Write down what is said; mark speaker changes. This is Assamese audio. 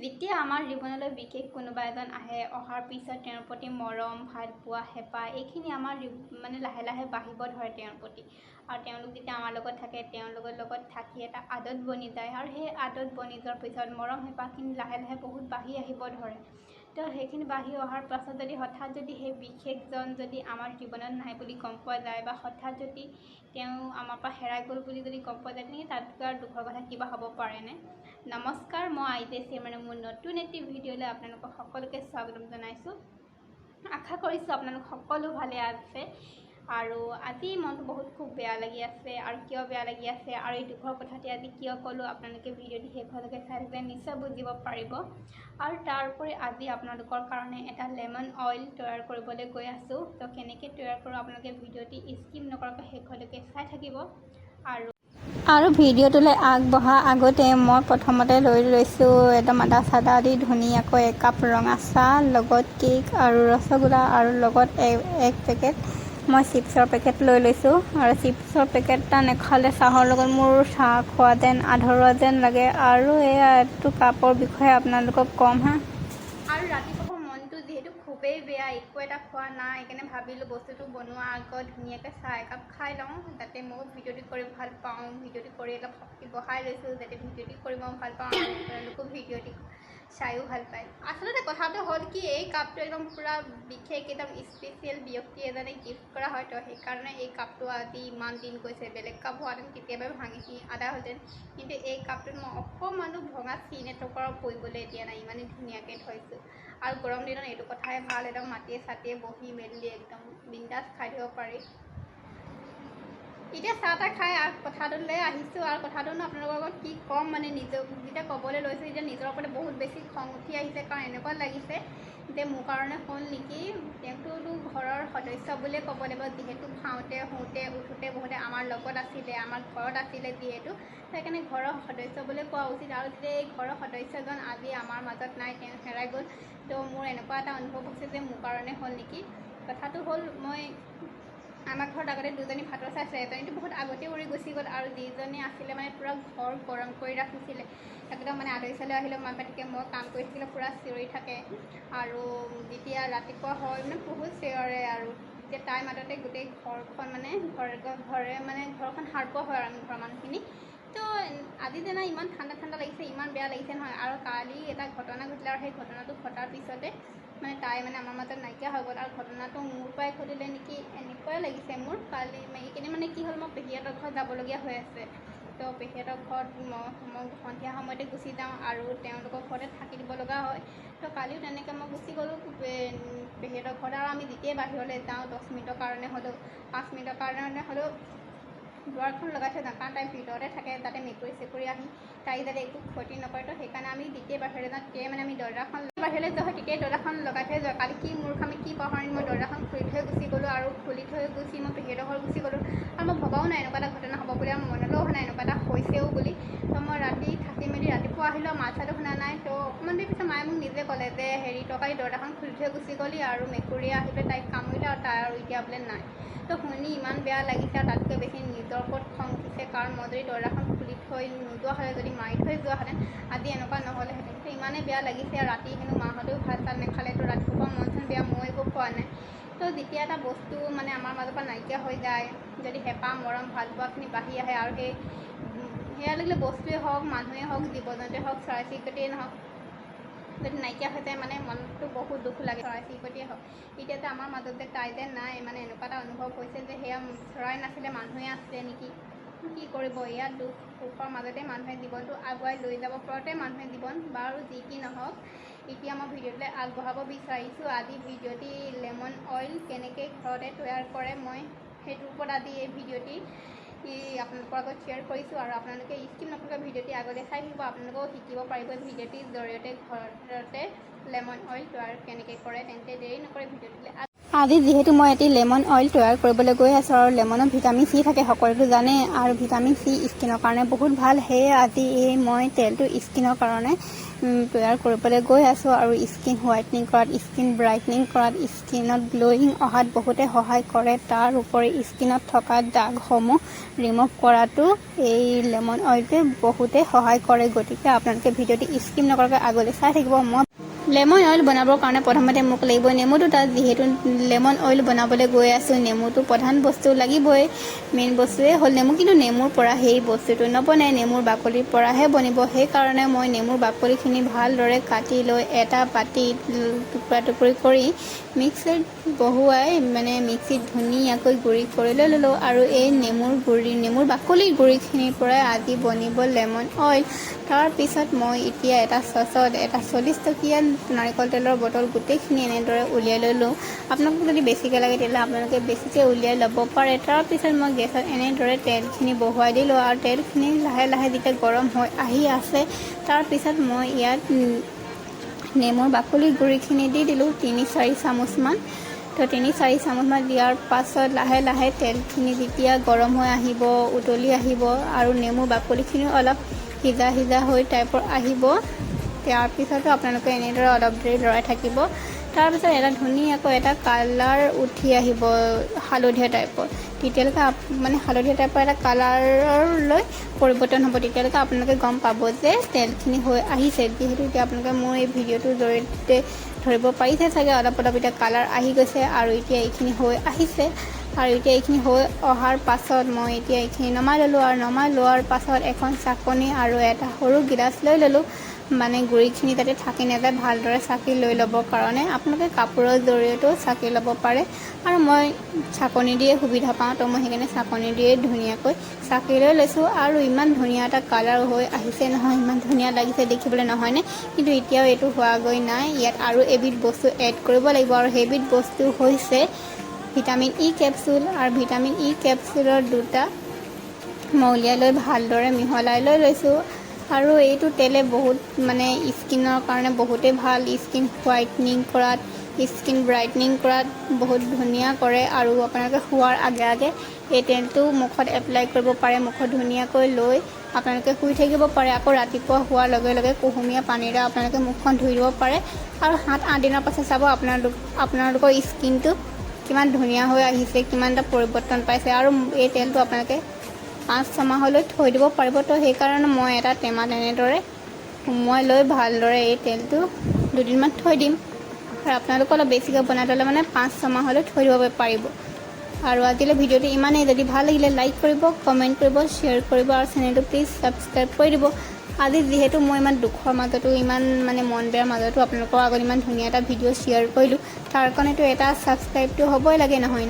Speaker 1: যেতিয়া আমাৰ জীৱনলৈ বিশেষ কোনোবা এজন আহে, অহাৰ পিছত তেওঁৰ প্ৰতি মৰম, ভালপোৱা, হেঁপাহ এইখিনি আমাৰ লাহে লাহে বাঢ়িব ধৰে তেওঁৰ প্ৰতি। আৰু তেওঁলোক যেতিয়া আমাৰ লগত থাকে, তেওঁলোকৰ লগত থাকি এটা আদত বনি যায়। আৰু সেই আদত বনি যোৱাৰ পিছত মৰম হেঁপাহখিনি লাহে লাহে বহুত বাঢ়ি আহিব ধৰে। তো সেইখিনি বাঢ়ি অহাৰ পাছত যদি হঠাৎ যদি সেই বিশেষজন যদি আমাৰ জীৱনত নাই বুলি গম পোৱা যায়, বা হঠাৎ যদি তেওঁ আমাৰ পৰা হেৰাই গ'ল বুলি যদি গম পোৱা যায়, তেনেকৈ তাতকৈ আৰু দুখৰ কথা কিবা হ'ব পাৰেনে? নমস্কাৰ, মই আইজেছি মোৰ নতুন এটি ভিডিঅ'লৈ আপোনালোকক সকলোকে স্বাগতম জনাইছোঁ। আশা কৰিছোঁ আপোনালোক সকলো ভালে আছে। আৰু আজি মনটো খুব বেয়া লাগি আছে। আৰু কিয় বেয়া লাগি আছে আৰু এই দুখৰ কথাটি আজি কিয় ক'লোঁ, আপোনালোকে ভিডিঅ'টি শেষলৈকে চাই থাকিলে নিশ্চয় বুজিব পাৰিব। আৰু তাৰ উপৰি আজি আপোনালোকৰ কাৰণে এটা লেমন অইল তৈয়াৰ কৰিবলৈ গৈ আছোঁ। তো কেনেকৈ তৈয়াৰ কৰোঁ আপোনালোকে ভিডিঅ'টি স্কিপ নকৰাকৈ শেষলৈকে চাই থাকিব। আৰু ভিডিঅ'টোলৈ আগবঢ়া আগতে মই প্ৰথমতে লৈ লৈছোঁ একদম আদা চাদা দি ধুনীয়াকৈ 1 কাপ ৰঙা চাহ, লগত কেক আৰু ৰসগোল্লা, আৰু লগত এক পেকেট মই চিপছৰ পেকেট লৈ লৈছোঁ। আৰু চিপছৰ পেকেট এটা নেখালে চাহৰ লগত মোৰ চাহ খোৱা যেন আধৰুৱা যেন লাগে। আৰু এইটো কাপৰ বিষয়ে আপোনালোকক ক'ম হা। আৰু ৰাতিপুৱা মনটো যিহেতু খুবেই বেয়া, একো এটা খোৱা নাই, সেইকাৰণে ভাবিলোঁ বস্তুটো বনোৱাৰ আগত ধুনীয়াকৈ চাহ একাপ খাই লওঁ। যাতে ময়ো ভিডিঅ'টি কৰি ভাল পাওঁ, ভিডিঅ'টি কৰি অলপ শক্তি বঢ়াই লৈছোঁ, যাতে ভিডিঅ'টি কৰি মই ভাল পাওঁ আৰু তেওঁলোকো ভিডিঅ'টি চায়ো ভাল পায়। আচলতে কথাটো হ'ল কি, এই কাপটো একদম পূৰা বিশেষ একদম স্পেচিয়েল ব্যক্তি এজনে গিফ্ট কৰা হয়। তো সেইকাৰণে এই কাপটো আজি ইমান দিন গৈছে। বেলেগ কাপ হোৱাহেঁতেন কেতিয়াবাই ভাঙি আদা হ'লহেঁতেন, কিন্তু এই কাপটোত মই অকণমানো ভঙা চিন এটুকুৰাও পৰিবলৈ দিয়া নাই, ইমানেই ধুনীয়াকৈ থৈছোঁ। আৰু গৰম দিনত এইটো কথাই ভাল, একদম মাটিয়ে চাটিয়ে বহি মেলি একদম বিন্দাছ খাই দিব পাৰি। এতিয়া চাহ তাহ খাই কথাটোলৈ আহিছোঁ। আৰু কথাটোনো আপোনালোকৰ লগত কি ক'ম, নিজক যেতিয়া ক'বলৈ লৈছোঁ, এতিয়া নিজৰ ওপৰতে বহুত বেছি খং উঠি আহিছে। কাৰণ এনেকুৱা লাগিছে যে মোৰ কাৰণে হ'ল নেকি, তেওঁটোতো ঘৰৰ সদস্য বুলিয়ে ক'ব লাগিব, যিহেতু খাওঁতে শুওঁতে উঠোঁতে বহোঁতে আমাৰ লগত আছিলে, আমাৰ ঘৰত আছিলে যিহেতু, সেইকাৰণে ঘৰৰ সদস্য বুলিয়ে কোৱা উচিত। আৰু যেতিয়া এই ঘৰৰ সদস্যজন আজি আমাৰ মাজত নাই, তেওঁ হেৰাই গ'ল, তো মোৰ এনেকুৱা এটা অনুভৱ হৈছে যে মোৰ কাৰণে হ'ল নেকি। কথাটো হ'ল, মই আমাৰ ঘৰত আগতে দুজনী ভাতৰ চাইছে, এজনীটো বহুত আগতে উৰি গুচি গ'ল, আৰু যিজনী আছিলে পূৰা ঘৰ গৰম কৰি ৰাখিছিলে। একদম আলহী চালহী আহিলেও মাত মাতিকে, মই কাম কৰি থাকিলে পূৰা চিঞৰি থাকে। আৰু যেতিয়া ৰাতিপুৱা হয় বহুত চিঞৰে। আৰু তেতিয়া তাই মাততে গোটেই ঘৰখন ঘৰখন সাৰপোৱা হয় আৰু ঘৰৰ মানুহখিনি। তো আজি জানা ইমান ঠাণ্ডা ঠাণ্ডা লাগিছে, ইমান বেয়া লাগিছে নহয়। আৰু কালি এটা ঘটনা ঘটিলে, আৰু সেই ঘটনাটো ঘটাৰ পিছতে তাই আমাৰ মাজত নাইকিয়া হৈ গ'ল। আৰু ঘটনাটো মোৰ পৰাই ঘটিলে নেকি এনেকুৱাই লাগিছে মোৰ। কালি এইকেইদিন কি হ'ল, মই পেহীহঁতৰ ঘৰত যাবলগীয়া হৈ আছে। তো পেহীহঁতৰ ঘৰত মই সন্ধিয়া সময়তে গুচি যাওঁ, আৰু তেওঁলোকৰ ঘৰতে থাকি দিব লগা হয়। তো কালিও তেনেকৈ মই গুচি গ'লোঁ পেহীহঁতৰ ঘৰত। আৰু আমি যেতিয়াই বাহিৰলৈ যাওঁ 10 মিনিটৰ কাৰণে হ'লেও, 5 মিনিটৰ কাৰণে হ'লেও দুৱাৰখন লগাই থৈ যাওঁ। কাৰণ তাই ভিতৰতে থাকে, যাতে মেকুৰী চেকুৰী আহি তাই যাতে একো ক্ষতি নকৰে। তো সেইকাৰণে আমি যেতিয়াই বাহিৰলৈ যাওঁ তেতিয়াই আমি দৰ্জাখন বাহিৰলৈ যোৱা হয়, তেতিয়াই দৰ্জাখন লগাই থৈ যাওঁ। কালি কি মূৰ্খামি কি পাহৰিম, মই দৰ্জাখন খুলি থৈ গুচি গ'লোঁ। আৰু খুলি থৈ গুচি মই পেহীহঁতৰ ঘৰত গুচি গ'লোঁ। আৰু মই ভবাও নাই এনেকুৱা এটা ঘটনা হ'ব বুলি, আৰু মনলৈও অহা নাই এনেকুৱা এটা হৈছেও বুলি। তো মই ৰাতি থাকি মেলি ৰাতিপুৱা আহিলোঁ, মাত চাতো শুনা নাই। তো অকণমান দেৰি পিছত মায়ে মোক নিজে ক'লে যে তই দৰ্জাখন খুলি থৈ গুচি গ'লি, আৰু মেকুৰীয়ে আহি পেলাই তাইক কামুৰিলে, আৰু তাই আৰু এতিয়া বোলে নাই। তো শুনি ইমান বেয়া লাগিছে, আৰু তাতকৈ বেছি নিজৰ ওপৰত খং উঠিছে। কাৰণ মই যদি দৰ্জাখন খুলি থৈ নোযোৱা হ'লে, যদি মাৰি থৈ যোৱাহেঁতেন, আজি এনেকুৱা নহ'লেহেঁতেন। তো ইমানেই বেয়া লাগিছে। আৰু ৰাতি হেনো মাহঁতেও ভাত চাত নেখালে, তো ৰাতিপুৱা মন চন বেয়া, মই একো খোৱা নাই। তো যেতিয়া এটা বস্তু আমাৰ মাজৰ পৰা নাইকিয়া হৈ যায়, যদি হেঁপাহ মৰম ভালপোৱাখিনি বাঢ়ি আহে, আৰু সেয়া লাগিলে বস্তুৱেই হওক, মানুহেই হওক, জীৱ জন্তুৱেই হওক, চৰাই চিৰিকটিয়েই নহওক, যদি নাইকিয়া হৈ যায় মনটো বহুত দুখ লাগে। চৰাই চিৰিকটিয়ে হওক, এতিয়া যে আমাৰ মাজত যে তাই যে নাই, এনেকুৱা এটা অনুভৱ হৈছে যে সেয়া চৰাই নাছিলে, মানুহে আছিলে নেকি। কি কৰিব, ইয়াত দুখৰ মাজতে মানুহে জীৱনটো আগুৱাই লৈ যাব পৰাতে মানুহে জীৱন। বাৰু যি কি নহওক, এতিয়া মই ভিডিঅ'টোলৈ আগবঢ়াব বিচাৰিছোঁ। আজি ভিডিঅ'টি লেমন অইল কেনেকৈ ঘৰতে তৈয়াৰ কৰে, মই সেইটোৰ ওপৰত আজি এই ভিডিঅ'টি আপোনালোকৰ আগত শ্বেয়াৰ কৰিছোঁ। আৰু আপোনালোকে স্কিপ নকৰাকৈ ভিডিঅ'টি আগলৈ চাই থাকিব, আপোনালোকেও শিকিব পাৰিব ভিডিঅ'টিৰ জৰিয়তে ঘৰতে লেমন অইল তৈয়াৰ কেনেকৈ কৰে। তেন্তে দেৰি নকৰি ভিডিঅ'টোলৈ আজি যিহেতু মই এটি লেমন অইল তৈয়াৰ কৰিবলৈ গৈ আছোঁ আৰু লেমনত ভিটামিন চি থাকে সকলোতো জানে আৰু ভিটামিন চি স্কিনৰ কাৰণে বহুত ভাল। সেয়ে আজি মই তেলটো স্কিনৰ কাৰণে তৈয়াৰ কৰিবলৈ গৈ আছোঁ আৰু স্কিন হোৱাইটনিং কৰাত, স্কিন ব্ৰাইটনিং কৰাত, স্কিনত গ্ল'য়িং অহাত বহুতে সহায় কৰে। তাৰ উপৰি স্কিনত থকা দাগসমূহ ৰিমুভ কৰাতো এই লেমন অইলটোৱে বহুতে সহায় কৰে। গতিকে আপোনালোকে ভিডিঅ'টি স্কিপ নকৰাকৈ আগলৈ চাই থাকিব। মই লেমন অইল বনাবৰ কাৰণে প্ৰথমতে মোক লাগিব নেমু দুটা। যিহেতু লেমন অইল বনাবলৈ গৈ আছোঁ, নেমুটো প্ৰধান বস্তু লাগিবই। মেইন বস্তুৱে হ'ল নেমু, কিন্তু নেমুৰ পৰা সেই বস্তুটো নবনাই, নেমুৰ বাকলিৰ পৰাহে বনিব। সেইকাৰণে মই নেমুৰ বাকলিখিনি ভালদৰে কাটি লৈ এটা বাতিত টুকুৰা টুকুৰি কৰি মিক্সিত বহুৱাই মিক্সিত ধুনীয়াকৈ গুড়ি কৰি লৈ ল'লোঁ। আৰু এই নেমুৰ বাকলিৰ গুড়িখিনিৰ পৰাই আজি বনিব লেমন অইল। তাৰপিছত মই এতিয়া এটা চচত এটা 40 টকীয়া নাৰিকল তেলৰ বটল গোটেইখিনি এনেদৰে উলিয়াই ল'লোঁ। আপোনালোকক যদি বেছিকৈ লাগে তেতিয়াহ'লে আপোনালোকে বেছিকৈ উলিয়াই ল'ব পাৰে। তাৰপিছত মই গেছত এনেদৰে তেলখিনি বহুৱাই দিলোঁ আৰু তেলখিনি লাহে লাহে যেতিয়া গৰম হৈ আহি আছে, তাৰপিছত মই ইয়াত নেমুৰ বাকলিৰ গুড়িখিনি দি দিলোঁ 3-4 চামুচমান। তো 3-4 চামুচমান দিয়াৰ পাছত লাহে লাহে তেলখিনি যেতিয়া গৰম হৈ আহিব, উতলি আহিব আৰু নেমুৰ বাকলিখিনিও অলপ সিজা হৈ টাইপৰ আহিব, তাৰপিছতো আপোনালোকে এনেদৰে অলপ দেৰি লৰাই থাকিব। তাৰপিছত এটা ধুনীয়াকৈ এটা কালাৰ উঠি আহিব হালধীয়া টাইপৰ। তেতিয়ালৈকে হালধীয়া টাইপৰ এটা কালাৰলৈ পৰিৱৰ্তন হ'ব। তেতিয়ালৈকে আপোনালোকে গম পাব যে তেলখিনি হৈ আহিছে। যিহেতু এতিয়া আপোনালোকে মোৰ এই ভিডিঅ'টোৰ জৰিয়তে ধৰিব পাৰিছে চাগে, অলপ এতিয়া কালাৰ আহি গৈছে আৰু এতিয়া এইখিনি হৈ আহিছে। আৰু এতিয়া এইখিনি হৈ অহাৰ পাছত মই এতিয়া এইখিনি নমাই ল'লোঁ আৰু নমাই লোৱাৰ পাছত এখন চাকনি আৰু এটা সৰু গিলাচ লৈ ল'লোঁ। গুড়িখিনি যাতে থাকি নাযায়, ভালদৰে চাকি লৈ ল'বৰ কাৰণে আপোনালোকে কাপোৰৰ জৰিয়তেও চাকি ল'ব পাৰে। আৰু মই চাকনি দিয়ে সুবিধা পাওঁ, তো মই সেইকাৰণে চাকনি দিয়ে ধুনীয়াকৈ চাকি লৈ লৈছোঁ। আৰু ইমান ধুনীয়া এটা কালাৰ হৈ আহিছে নহয়, ইমান ধুনীয়া লাগিছে দেখিবলৈ, নহয়নে? কিন্তু এতিয়াও এইটো হোৱাগৈ নাই, ইয়াত আৰু এবিধ বস্তু এড কৰিব লাগিব আৰু সেইবিধ বস্তু হৈছে ভিটামিন ই কেপচুল। আৰু ভিটামিন ই কেপচুলৰ দুটা মই উলিয়াই লৈ ভালদৰে মিহলাই লৈ লৈছোঁ। আৰু এইটো তেলে বহুত স্কিনৰ কাৰণে বহুতেই ভাল। স্কিন হোৱাইটনিং কৰাত, স্কিন ব্ৰাইটনিং কৰাত বহুত ধুনীয়া কৰে। আৰু আপোনালোকে শোৱাৰ আগে আগে এই তেলটো মুখত এপ্লাই কৰিব পাৰে। মুখত ধুনীয়াকৈ লৈ আপোনালোকে শুই থাকিব পাৰে। আকৌ ৰাতিপুৱা শোৱাৰ লগে লগে কুহুমীয়া পানীৰে আপোনালোকে মুখখন ধুই দিব পাৰে। আৰু 7-8 দিনৰ পাছত চাব আপোনালোকৰ স্কিনটো কিমান ধুনীয়া হৈ আহিছে, কিমান এটা পৰিৱৰ্তন পাইছে। আৰু এই তেলটো আপোনালোকে 5-6 মাহলৈ থৈ দিব পাৰিব। তো সেইকাৰণে মই এটা টেমাত এনেদৰে সুমুৱাই লৈ ভালদৰে এই তেলটো 2 দিনমান থৈ দিম। আৰু আপোনালোকে অলপ বেছিকৈ বনাই ল'লে 5-6 মাহলৈ থৈ দিব পাৰিব। আৰু আজিলৈ ভিডিঅ'টো ইমানেই। যদি ভাল লাগিলে লাইক কৰিব, কমেণ্ট কৰিব, শ্বেয়াৰ কৰিব আৰু চেনেলটো প্লিজ ছাবস্ক্ৰাইব কৰি দিব। আজি যিহেতু মই ইমান দুখৰ মাজতো, ইমান মন বেয়াৰ মাজতো আপোনালোকৰ আগত ইমান ধুনীয়া এটা ভিডিঅ' শ্বেয়াৰ কৰিলোঁ, তাৰ কাৰণেতো এটা ছাবস্ক্ৰাইবটো হ'বই লাগে, নহয়নে?